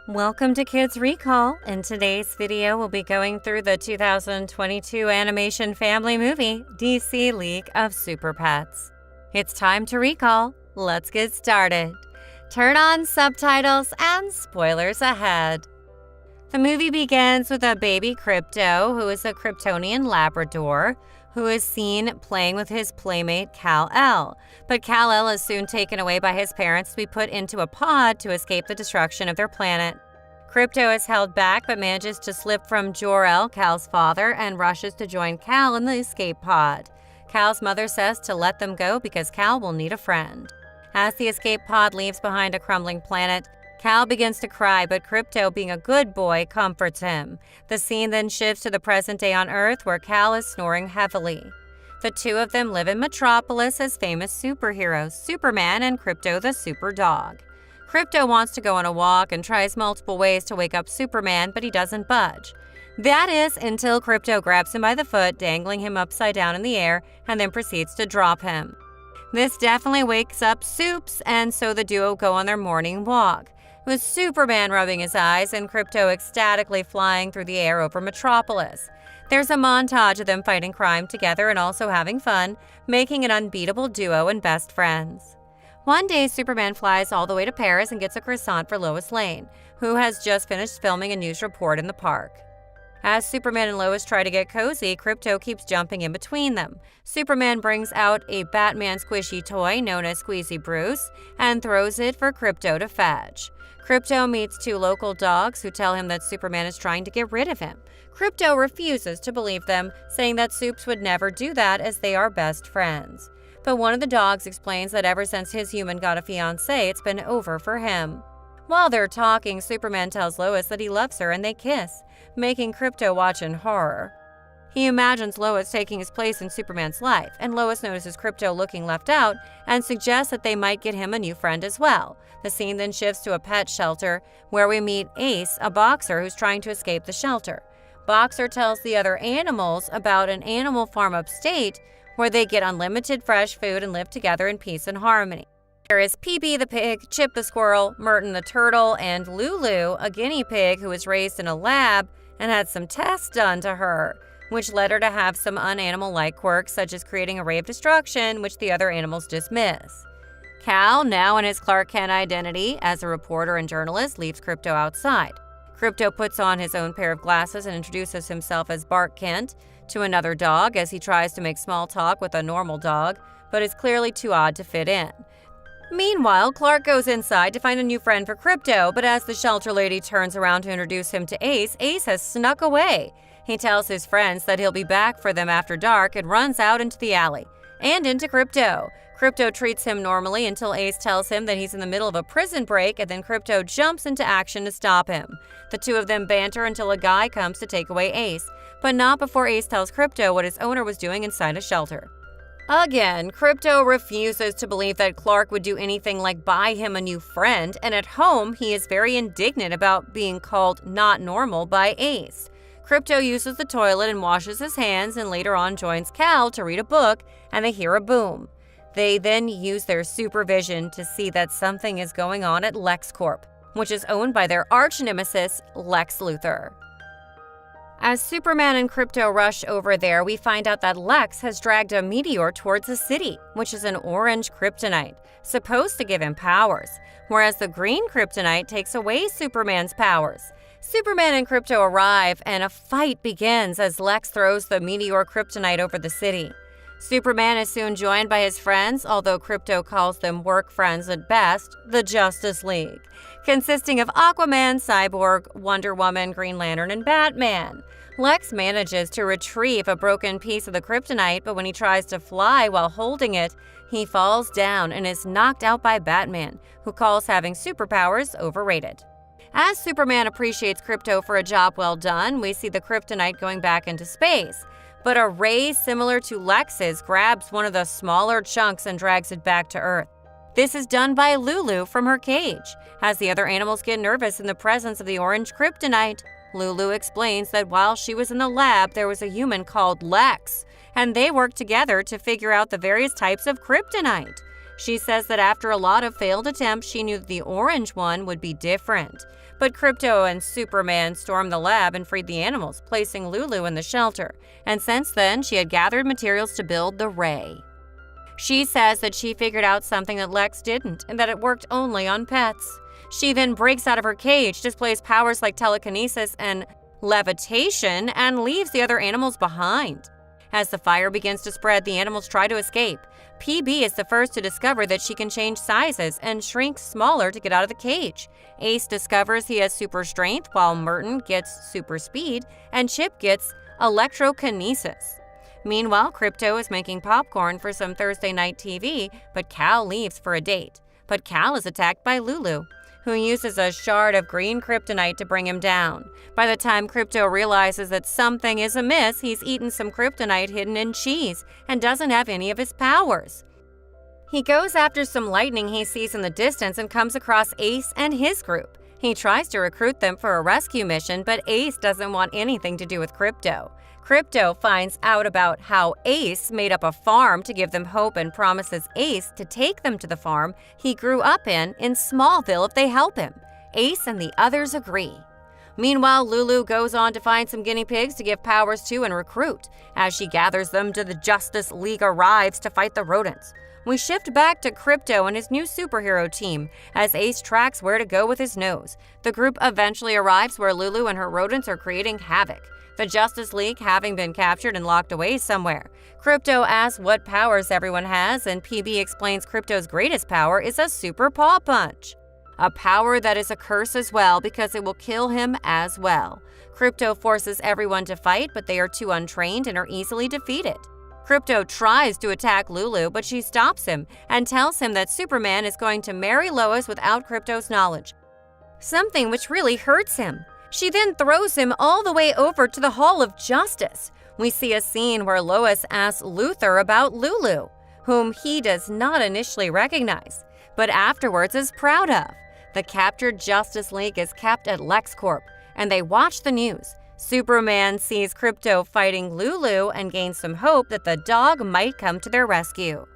Welcome to Kids Recall. In today's video, we'll be going through the 2022 animation family movie, DC League of Super Pets. It's time to recall. Let's get started. Turn on subtitles and spoilers ahead. The movie begins with a baby Krypto, who is a Kryptonian Labrador, who is seen playing with his playmate Kal-El. But Kal-El is soon taken away by his parents to be put into a pod to escape the destruction of their planet. Krypto is held back but manages to slip from Jor-El, Kal's father, and rushes to join Kal in the escape pod. Kal's mother says to let them go because Kal will need a friend. As the escape pod leaves behind a crumbling planet, Kal begins to cry, but Krypto, being a good boy, comforts him. The scene then shifts to the present day on Earth, where Kal is snoring heavily. The two of them live in Metropolis as famous superheroes, Superman and Krypto the Super Dog. Krypto wants to go on a walk and tries multiple ways to wake up Superman, but he doesn't budge. That is until Krypto grabs him by the foot, dangling him upside down in the air, and then proceeds to drop him. This definitely wakes up Supes, and so the duo go on their morning walk, with Superman rubbing his eyes and Krypto ecstatically flying through the air over Metropolis. There's a montage of them fighting crime together and also having fun, making an unbeatable duo and best friends. One day, Superman flies all the way to Paris and gets a croissant for Lois Lane, who has just finished filming a news report in the park. As Superman and Lois try to get cozy, Krypto keeps jumping in between them. Superman brings out a Batman squishy toy known as Squeezy Bruce and throws it for Krypto to fetch. Krypto meets two local dogs who tell him that Superman is trying to get rid of him. Krypto refuses to believe them, saying that Supes would never do that as they are best friends. But one of the dogs explains that ever since his human got a fiancé, it's been over for him. While they're talking, Superman tells Lois that he loves her and they kiss, making Krypto watch in horror. He imagines Lois taking his place in Superman's life, and Lois notices Krypto looking left out and suggests that they might get him a new friend as well. The scene then shifts to a pet shelter where we meet Ace, a boxer who's trying to escape the shelter. Boxer tells the other animals about an animal farm upstate where they get unlimited fresh food and live together in peace and harmony. There is PB the pig, Chip the squirrel, Merton the turtle, and Lulu, a guinea pig who was raised in a lab and had some tests done to her, which led her to have some unanimal-like quirks such as creating a ray of destruction, which the other animals dismiss. Kal, now in his Clark Kent identity as a reporter and journalist, leaves Krypto outside. Krypto puts on his own pair of glasses and introduces himself as Bart Kent to another dog as he tries to make small talk with a normal dog, but is clearly too odd to fit in. Meanwhile, Clark goes inside to find a new friend for Krypto, but as the shelter lady turns around to introduce him to Ace, Ace has snuck away. He tells his friends that he'll be back for them after dark and runs out into the alley and into Krypto. Krypto treats him normally until Ace tells him that he's in the middle of a prison break, and then Krypto jumps into action to stop him. The two of them banter until a guy comes to take away Ace, but not before Ace tells Krypto what his owner was doing inside a shelter. Again, Krypto refuses to believe that Clark would do anything like buy him a new friend, and at home, he is very indignant about being called not normal by Ace. Krypto uses the toilet and washes his hands, and later on joins Kal to read a book, and they hear a boom. They then use their supervision to see that something is going on at LexCorp, which is owned by their arch-nemesis, Lex Luthor. As Superman and Krypto rush over there, we find out that Lex has dragged a meteor towards the city, which is an orange kryptonite, supposed to give him powers, whereas the green kryptonite takes away Superman's powers. Superman and Krypto arrive, and a fight begins as Lex throws the meteor kryptonite over the city. Superman is soon joined by his friends, although Krypto calls them work friends at best, the Justice League, consisting of Aquaman, Cyborg, Wonder Woman, Green Lantern, and Batman. Lex manages to retrieve a broken piece of the kryptonite, but when he tries to fly while holding it, he falls down and is knocked out by Batman, who calls having superpowers overrated. As Superman appreciates Krypto for a job well done, we see the kryptonite going back into space. But a ray similar to Lex's grabs one of the smaller chunks and drags it back to Earth. This is done by Lulu from her cage. As the other animals get nervous in the presence of the orange kryptonite, Lulu explains that while she was in the lab, there was a human called Lex, and they worked together to figure out the various types of kryptonite. She says that after a lot of failed attempts, she knew that the orange one would be different. But Krypto and Superman stormed the lab and freed the animals, placing Lulu in the shelter. And since then, she had gathered materials to build the Ray. She says that she figured out something that Lex didn't, and that it worked only on pets. She then breaks out of her cage, displays powers like telekinesis and levitation, and leaves the other animals behind. As the fire begins to spread, the animals try to escape. PB is the first to discover that she can change sizes and shrink smaller to get out of the cage. Ace discovers he has super strength, while Merton gets super speed, and Chip gets electrokinesis. Meanwhile, Krypto is making popcorn for some Thursday night TV, but Cal leaves for a date. But Cal is attacked by Lulu, who uses a shard of green kryptonite to bring him down. By the time Krypto realizes that something is amiss, he's eaten some kryptonite hidden in cheese and doesn't have any of his powers. He goes after some lightning he sees in the distance and comes across Ace and his group. He tries to recruit them for a rescue mission, but Ace doesn't want anything to do with Krypto. Krypto finds out about how Ace made up a farm to give them hope and promises Ace to take them to the farm he grew up in Smallville if they help him. Ace and the others agree. Meanwhile, Lulu goes on to find some guinea pigs to give powers to and recruit. As she gathers them, the Justice League arrives to fight the rodents. We shift back to Krypto and his new superhero team as Ace tracks where to go with his nose. The group eventually arrives where Lulu and her rodents are creating havoc, the Justice League having been captured and locked away somewhere. Krypto asks what powers everyone has, and PB explains Krypto's greatest power is a super paw punch. A power that is a curse as well because it will kill him as well. Krypto forces everyone to fight, but they are too untrained and are easily defeated. Krypto tries to attack Lulu, but she stops him and tells him that Superman is going to marry Lois without Krypto's knowledge, something which really hurts him. She then throws him all the way over to the Hall of Justice. We see a scene where Lois asks Luthor about Lulu, whom he does not initially recognize, but afterwards is proud of. The captured Justice League is kept at LexCorp, and they watch the news. Superman sees Krypto fighting Lulu and gains some hope that the dog might come to their rescue.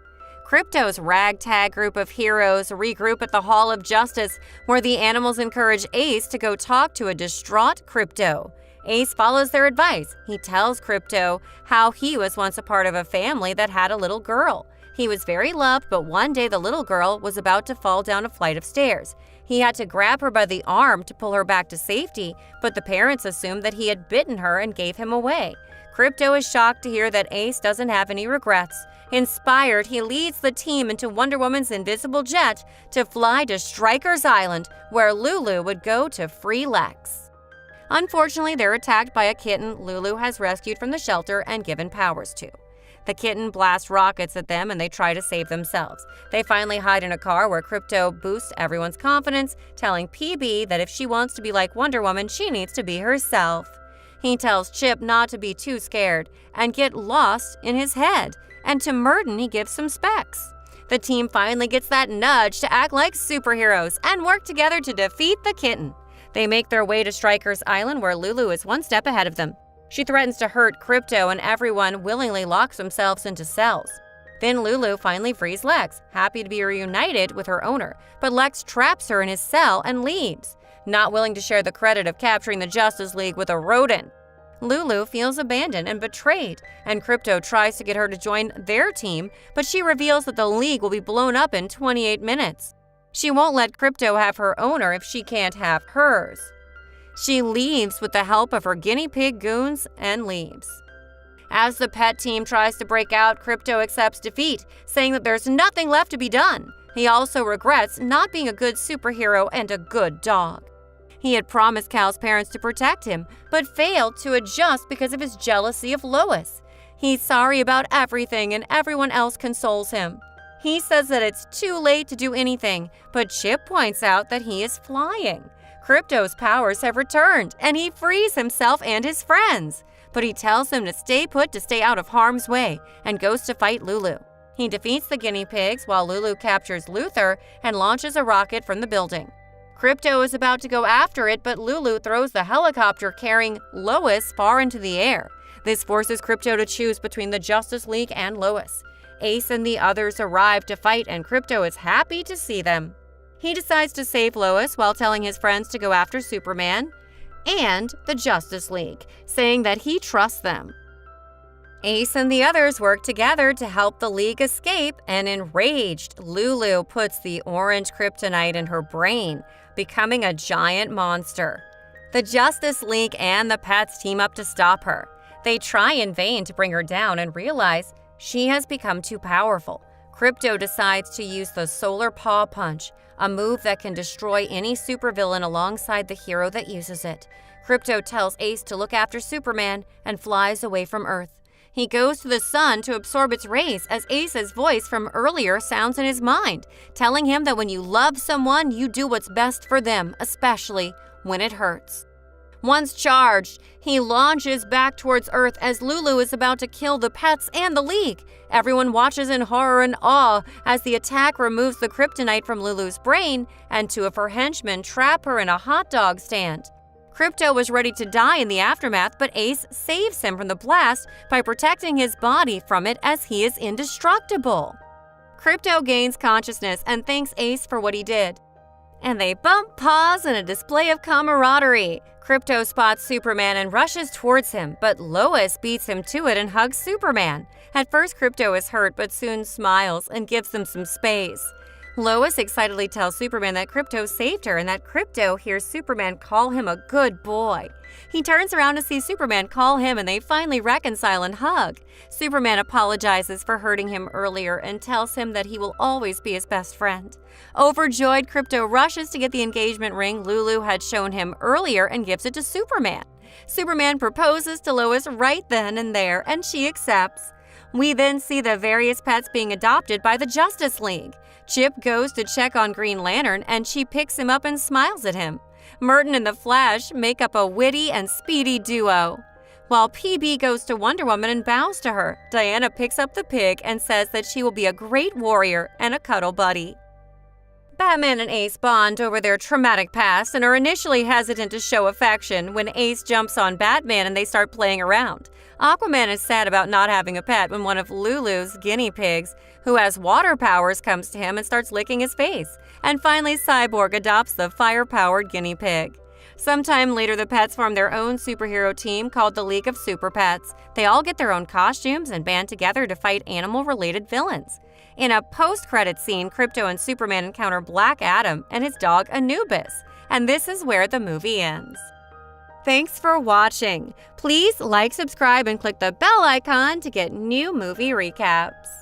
Krypto's ragtag group of heroes regroup at the Hall of Justice, where the animals encourage Ace to go talk to a distraught Krypto. Ace follows their advice. He tells Krypto how he was once a part of a family that had a little girl. He was very loved, but one day the little girl was about to fall down a flight of stairs. He had to grab her by the arm to pull her back to safety, but the parents assumed that he had bitten her and gave him away. Krypto is shocked to hear that Ace doesn't have any regrets. Inspired, he leads the team into Wonder Woman's invisible jet to fly to Stryker's Island, where Lulu would go to free Lex. Unfortunately, they're attacked by a kitten Lulu has rescued from the shelter and given powers to. The kitten blasts rockets at them and they try to save themselves. They finally hide in a car where Krypto boosts everyone's confidence, telling PB that if she wants to be like Wonder Woman, she needs to be herself. He tells Chip not to be too scared and get lost in his head, and to Merton he gives some specs. The team finally gets that nudge to act like superheroes and work together to defeat the kitten. They make their way to Stryker's Island, where Lulu is one step ahead of them. She threatens to hurt Krypto, and everyone willingly locks themselves into cells. Then Lulu finally frees Lex, happy to be reunited with her owner, but Lex traps her in his cell and leaves, not willing to share the credit of capturing the Justice League with a rodent. Lulu feels abandoned and betrayed, and Krypto tries to get her to join their team, but she reveals that the League will be blown up in 28 minutes. She won't let Krypto have her owner if she can't have hers. She leaves with the help of her guinea pig goons and leaves. As the pet team tries to break out, Krypto accepts defeat, saying that there's nothing left to be done. He also regrets not being a good superhero and a good dog. He had promised Cal's parents to protect him, but failed to adjust because of his jealousy of Lois. He's sorry about everything and everyone else consoles him. He says that it's too late to do anything, but Chip points out that he is flying. Krypto's powers have returned, and he frees himself and his friends. But he tells them to stay put to stay out of harm's way, and goes to fight Lulu. He defeats the guinea pigs while Lulu captures Luthor and launches a rocket from the building. Krypto is about to go after it, but Lulu throws the helicopter carrying Lois far into the air. This forces Krypto to choose between the Justice League and Lois. Ace and the others arrive to fight, and Krypto is happy to see them. He decides to save Lois while telling his friends to go after Superman and the Justice League, saying that he trusts them. Ace and the others work together to help the League escape, and enraged, Lulu puts the orange kryptonite in her brain, becoming a giant monster. The Justice League and the pets team up to stop her. They try in vain to bring her down and realize she has become too powerful. Krypto decides to use the Solar Paw Punch, a move that can destroy any supervillain alongside the hero that uses it. Krypto tells Ace to look after Superman and flies away from Earth. He goes to the sun to absorb its rays as Ace's voice from earlier sounds in his mind, telling him that when you love someone, you do what's best for them, especially when it hurts. Once charged, he launches back towards Earth as Lulu is about to kill the pets and the League. Everyone watches in horror and awe as the attack removes the kryptonite from Lulu's brain, and two of her henchmen trap her in a hot dog stand. Krypto was ready to die in the aftermath, but Ace saves him from the blast by protecting his body from it as he is indestructible. Krypto gains consciousness and thanks Ace for what he did. And they bump paws in a display of camaraderie. Krypto spots Superman and rushes towards him, but Lois beats him to it and hugs Superman. At first, Krypto is hurt, but soon smiles and gives them some space. Lois excitedly tells Superman that Krypto saved her and that Krypto hears Superman call him a good boy. He turns around to see Superman call him, and they finally reconcile and hug. Superman apologizes for hurting him earlier and tells him that he will always be his best friend. Overjoyed, Krypto rushes to get the engagement ring Lulu had shown him earlier and gives it to Superman. Superman proposes to Lois right then and there, and she accepts. We then see the various pets being adopted by the Justice League. Chip goes to check on Green Lantern, and she picks him up and smiles at him. Merton and the Flash make up a witty and speedy duo. While PB goes to Wonder Woman and bows to her, Diana picks up the pig and says that she will be a great warrior and a cuddle buddy. Batman and Ace bond over their traumatic past and are initially hesitant to show affection when Ace jumps on Batman and they start playing around. Aquaman is sad about not having a pet when one of Lulu's guinea pigs, who has water powers, comes to him and starts licking his face. And finally, Cyborg adopts the fire-powered guinea pig. Sometime later, the pets form their own superhero team called the League of Super Pets. They all get their own costumes and band together to fight animal-related villains. In a post-credit scene, Krypto and Superman encounter Black Adam and his dog Anubis. And this is where the movie ends. Thanks for watching. Please like, subscribe, and click the bell icon to get new movie recaps.